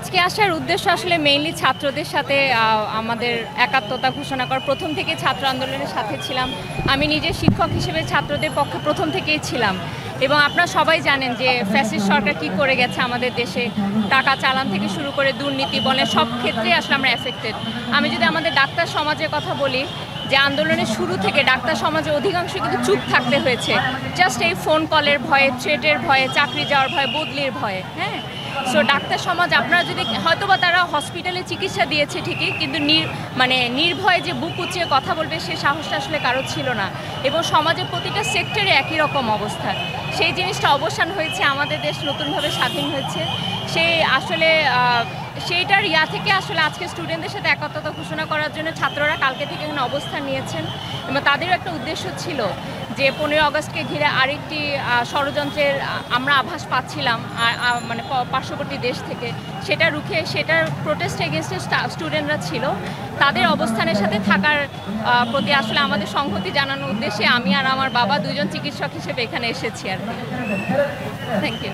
আজকে আসার উদ্দেশ্য আসলে মেইনলি ছাত্রদের সাথে আমাদের একাত্মতা ঘোষণা করা। প্রথম থেকে ছাত্র আন্দোলনের সাথে ছিলাম। আমি নিজে শিক্ষক হিসেবে ছাত্রদের পক্ষে প্রথম থেকেই ছিলাম। এবং আপনারা সবাই জানেন যে ফ্যাসিস্ট সরকার কী করে গেছে আমাদের দেশে। টাকা চালান থেকে শুরু করে দুর্নীতি বলে সব ক্ষেত্রে আসলে আমরা এফেক্টেড। আমি যদি আমাদের ডাক্তার সমাজের কথা বলি, যে আন্দোলনের শুরু থেকে ডাক্তার সমাজের অধিকাংশ কিন্তু চুপ থাকতে হয়েছে, জাস্ট এই ফোন কলের ভয়ে, থ্রেটের ভয়ে, চাকরি যাওয়ার ভয়ে, বদলির ভয়ে। হ্যাঁ, সো ডাক্তার সমাজ আপনারা যদি হয়তোবা তারা হসপিটালে চিকিৎসা দিয়েছে ঠিকই, কিন্তু নির্ভয়ে যে বুক উঁচিয়ে কথা বলবে সে সাহসটা আসলে কারো ছিল না। এবং সমাজের প্রতিটা সেক্টরে একই রকম অবস্থা। সেই জিনিসটা অবসান হয়েছে, আমাদের দেশ নতুনভাবে স্বাধীন হয়েছে। সেই আসলে সেইটার থেকে আসলে আজকে স্টুডেন্টদের সাথে একাত্মতা ঘোষণা করার জন্য ছাত্ররা কালকে থেকে এখানে অবস্থান নিয়েছেন। এবং তাদেরও একটা উদ্দেশ্য ছিল যে 15 আগস্টকে ঘিরে আরেকটি ষড়যন্ত্রের আমরা আভাস পাচ্ছিলাম মানে পার্শ্ববর্তী দেশ থেকে, সেটা রুখে সেটার প্রোটেস্ট এগেনস্টে স্টুডেন্টরা ছিল। তাদের অবস্থানের সাথে থাকার প্রতি আসলে আমাদের সংহতি জানানোর উদ্দেশ্যে আমি আর আমার বাবা দুজন চিকিৎসক হিসেবে এখানে এসেছি আর কি। Thank you.